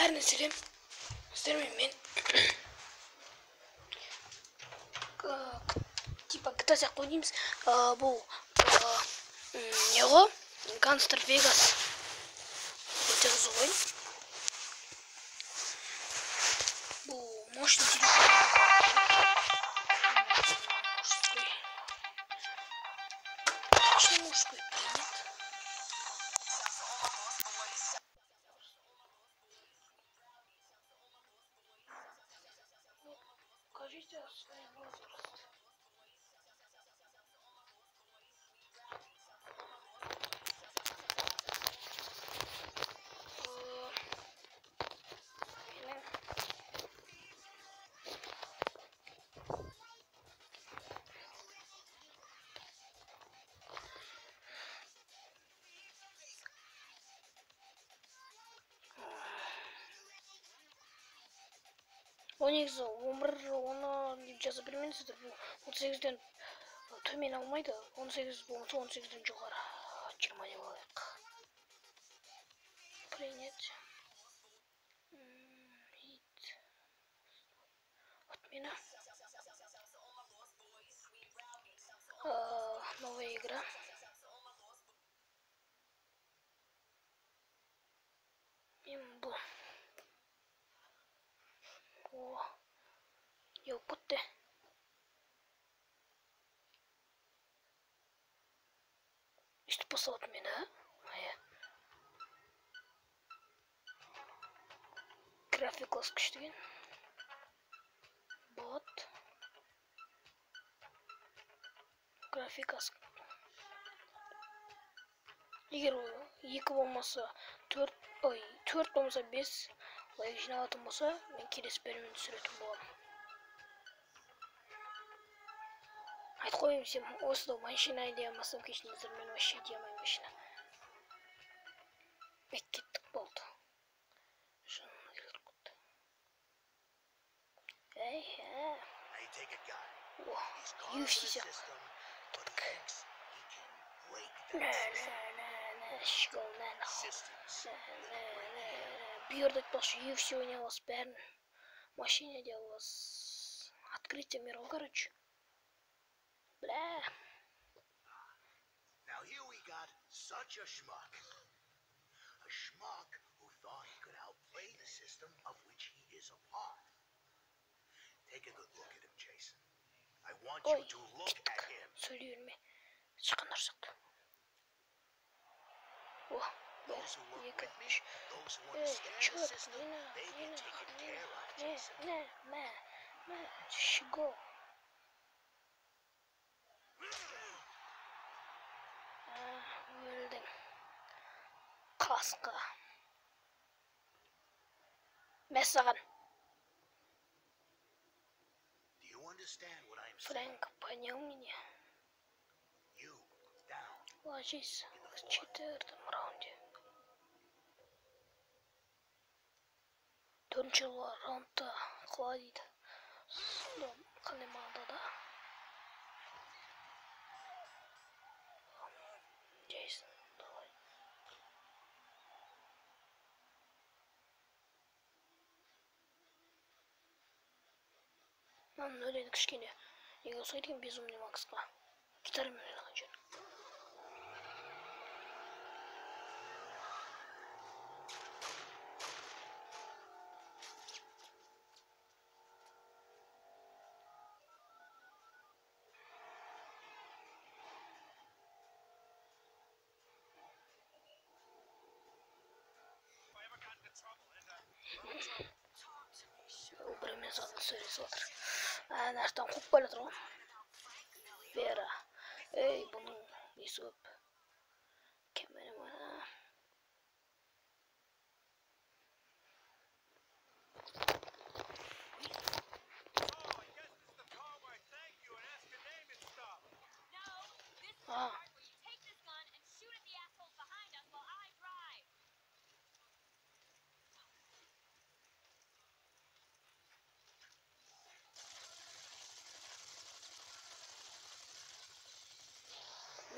бәріне сәлем. Сіздермен мен типа GTA сияқты ойнаймыз. Бұл не ғой? Gangster Vegas. Өте қызық ойын. Бұл мощный телефон. Мужской принят. Покажите свой возраст. Он негізі 11-10 деп жаза бермеңіздер. Бұл 18-ден төмен алмайды. 18 болмаса 18-ден жоғары. 20 деп алайық. Принять. Отмена. Новая игра. Имбо. О, ёпты. Что послал от меня, моя? График күшті. Бот. Графикасы. Егер екі болмаса 4 болмаса 5 лайк жиналатын болса, мен келесі бөлімін түсіретін боламын. Айтып қояйын, сен осыда машина идеямасам кешіңіздер, мен вообще идеямайым машина. Кеттік болды. UFC сияқты. Бүйірді айтпақшы, UFC ойнай аласыз бәрін. Машина де аласыз. Открытие мира, короче. Бля. Now here we got such a schmuck. A schmuck who thought he could outplay the system of which he is a part. Take a good look at him, Jason. I want you to look at him. Söylüyorum ben. Çıkanlar saktı. Oh. Those who work with me, those who understand the system, they get taken care of, Jason. Şigo. Öldüm. Kaska. Mesajın. Do you understand what I'm saying? Frank, понял меня? You down. Ложись в 4-м раунде. 4-ші раундта қалай дейді. Қандай мағынада? Джейсон, давай. Маған өледі кішкене. Неге ұсайды екен Безумный Максқа? Гитарамен ойнаған жер. Бірімен сатын сөйлесіп отыр. Нарықтан қуып бара тұр ғой. Вера. Ей, бұның несі көп. Кемені ма?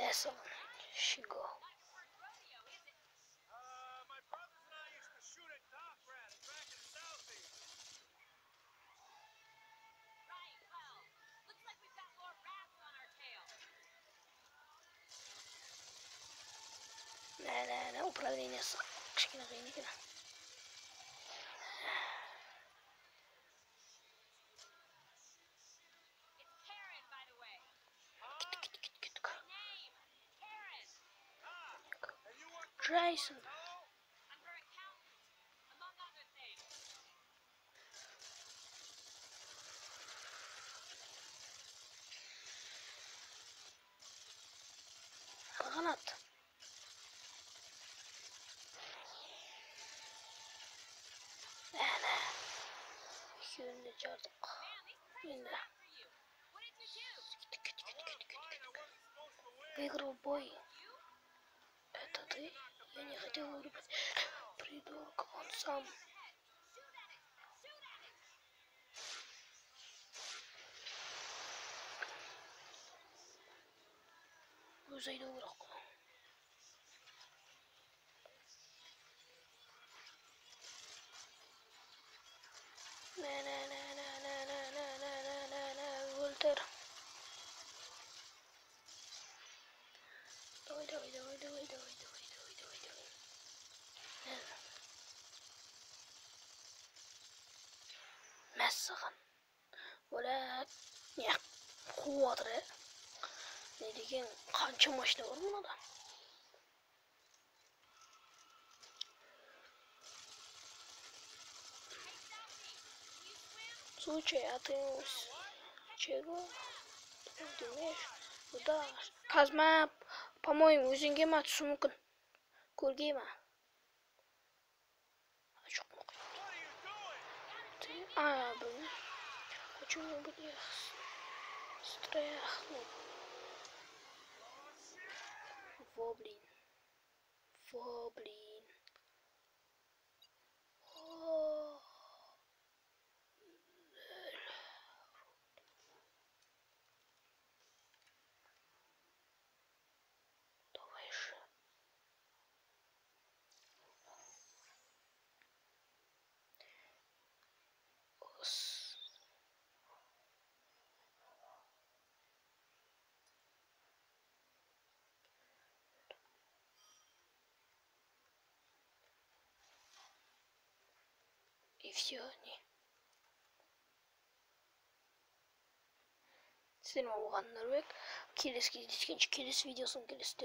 Nessun Shigo. My brothers and I used to shoot at Doc Rat. Управлениесі кішкене қиын екен. Кеттік. Джейсон. Қанат. Әне. Екеуін де жардық. Енді. Кеттік. Выиграл бой. Это ты? Я не хотел вырубить. Придурок, он сам. Зайду в руку. Вольтер. Давай. Мәссаған. Оля. Не. Қуатыр, не деген қанша машина бар мұнда? Слушай, а ты чего? Ты умеешь? Да. Казма, по-моему, өзенге ма түсу мүмкін? Көлге ма? Жоқ мүмкін. Блин. Почему бы не стряхнуть? Во, блин. Давай же. И все они. Сіздер ме оған нұрбек келесі видеосын келесі